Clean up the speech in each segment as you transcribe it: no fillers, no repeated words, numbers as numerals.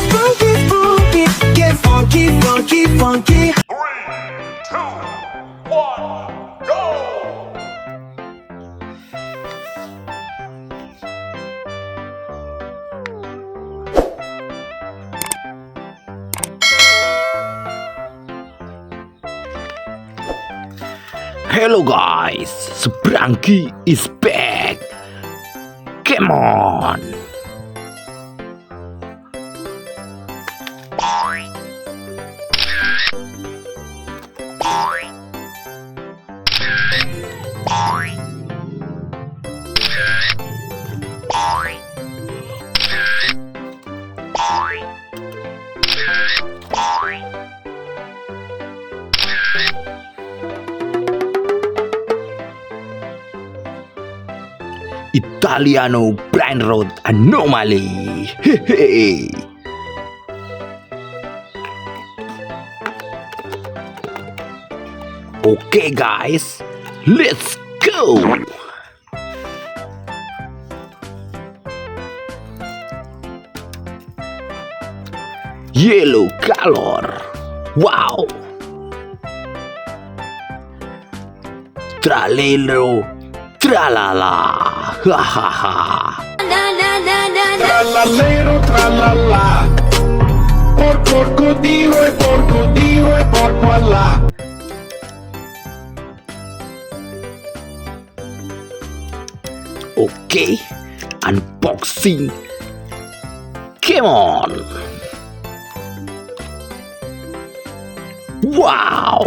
Sprunki, Sprunki, get funky, funky, funky. 3, 2, 1, go! Hello guys, Sprunki is back. Come on. Italiano Blind Road Anomaly. Hehe. Okay guys, let's go. Yellow color. Wow. Tralelo, tralala. Hahaha. Tralalero, tralala. Porco Dio e porco Allah. Okay, unboxing. Come on. Wow.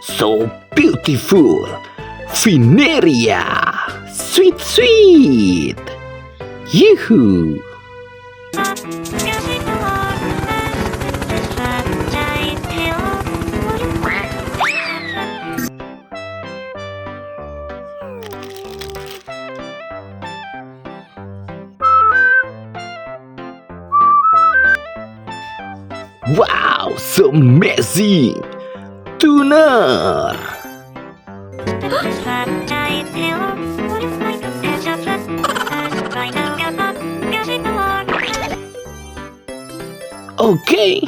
So beautiful. Veneria. Sweet, sweet. Yoo-hoo. Wow, so amazing. Tuner. Okay.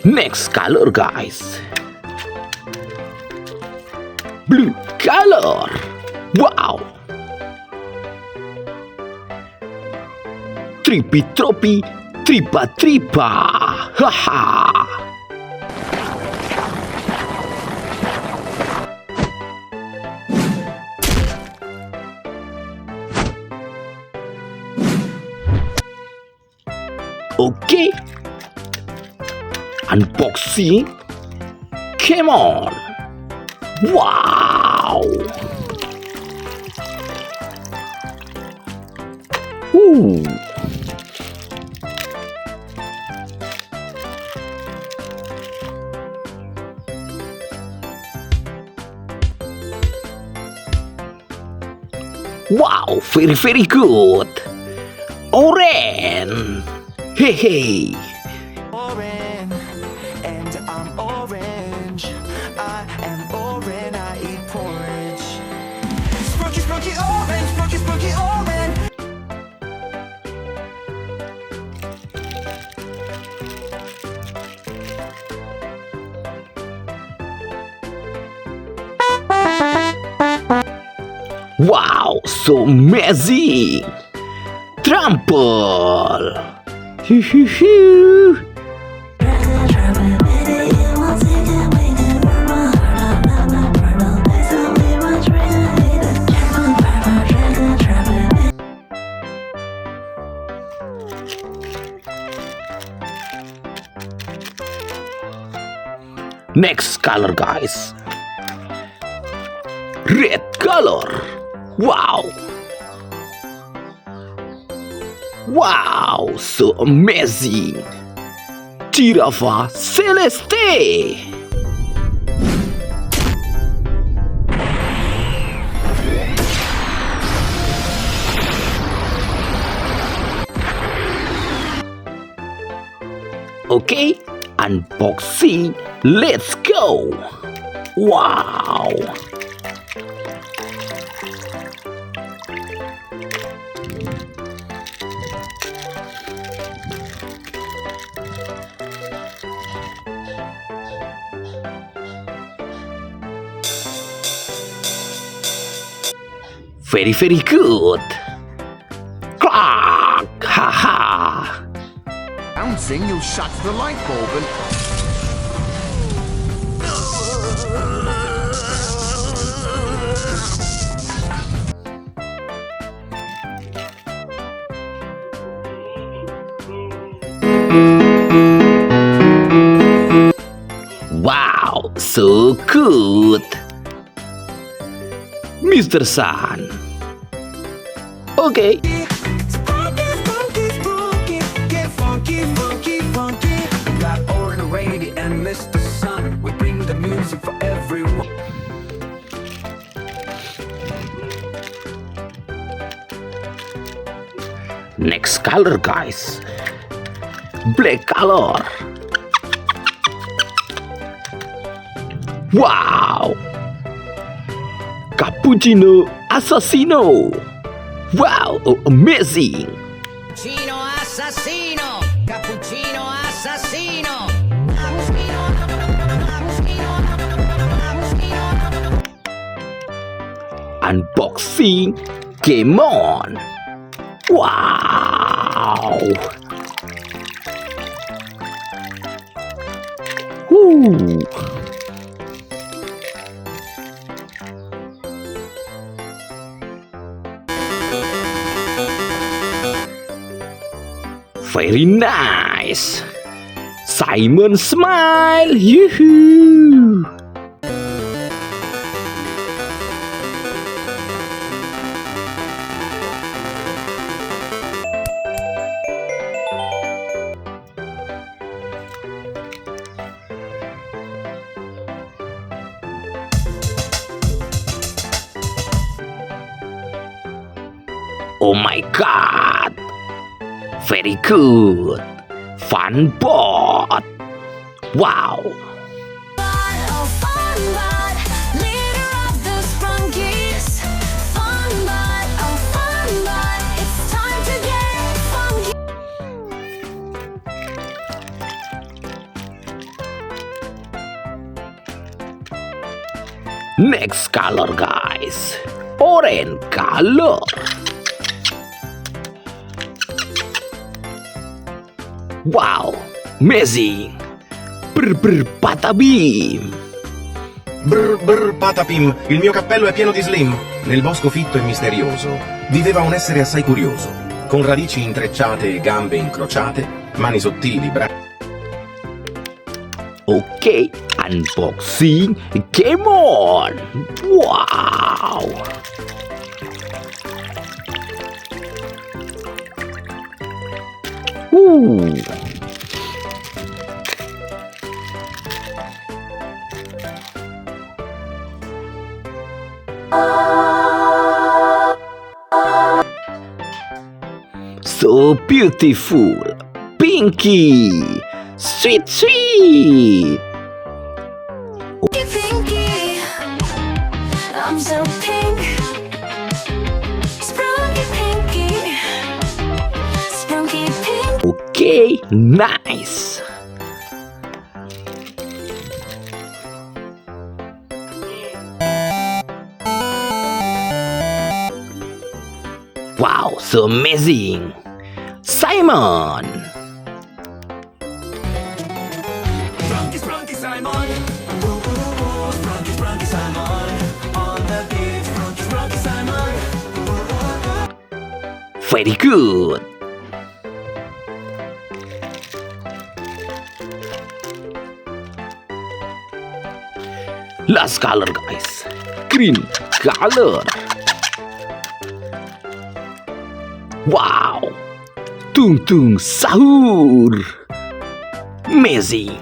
Next color guys. Blue color. Wow. Trippy troppy, tripa tripa. Haha. Okay. Unboxing. Come on. Wow. Ooh. Wow, very, very good. Orange. Hey, hey. Orange, and I'm orange. I am orange, I eat porridge. Sprunky, Sprunky, orange, Sprunky, Sprunky, orange. Wow, so amazing. Trample. Hoo-hoo-hoo. Next color guys. Red color. Wow. Wow, so amazing. Giraffe Celeste. Okay, unboxing. Let's go. Wow. Very, very good. Clack! Haha! Bouncing, you'll shut the light bulb and... Wow, so good. Mr. Sun. Okay. Sprunki, Sprunki, Sprunki, get funky, funky, funky. We got Orin Rainy and Mr. Sun. We bring the music for everyone. Next color, guys. Black color. Wow. Cappuccino Assassino. Wow, amazing. Cappuccino assassino, cappuccino assassino. Unboxing. Game on. Wow. Woo. Very nice. Simon smile. Yoo-hoo. Oh my god. Very good. Fun bot. Wow. Oh, fun bud, leader of the Sprunkies. Fun bud, oh fun bud, it's time to get funky. Next color, guys. Orange color. Wow, amazing. Brr patapim. Brr brr patapim, il mio cappello è pieno di slim. Nel bosco fitto e misterioso viveva un essere assai curioso, con radici intrecciate e gambe incrociate, mani sottili, Okay, unboxing. Game on. Wow. Ooh. So beautiful. Pinky. Sweet, sweet. Pinky, I'm so pink. Sprunky Pinky, Sprunky Pink. Okay, nice. Wow, so amazing. Simon. Sprunky, Sprunky, Simon. Sprunky, Sprunky, Simon. On the beat, Sprunky, Sprunky, Simon. Very good. Last color, guys. Green color. Wow. Tung tung sahur. Amazing.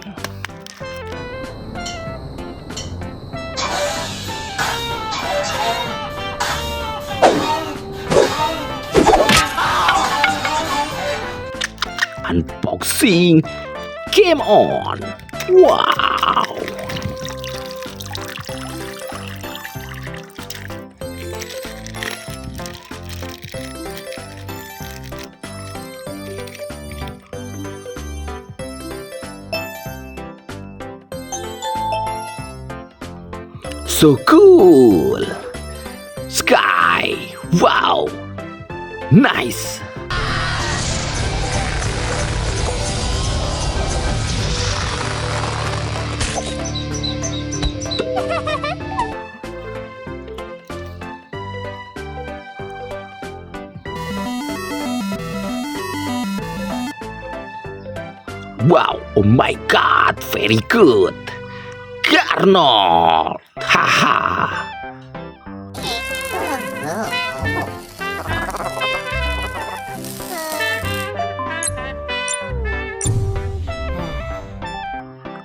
Unboxing Game on. Wow. So cool. Sky. Wow. Nice. Wow, oh my god, very good. Carnot. Haha.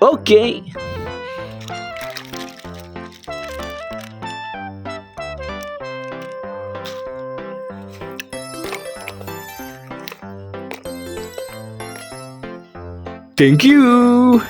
Okay. Thank you.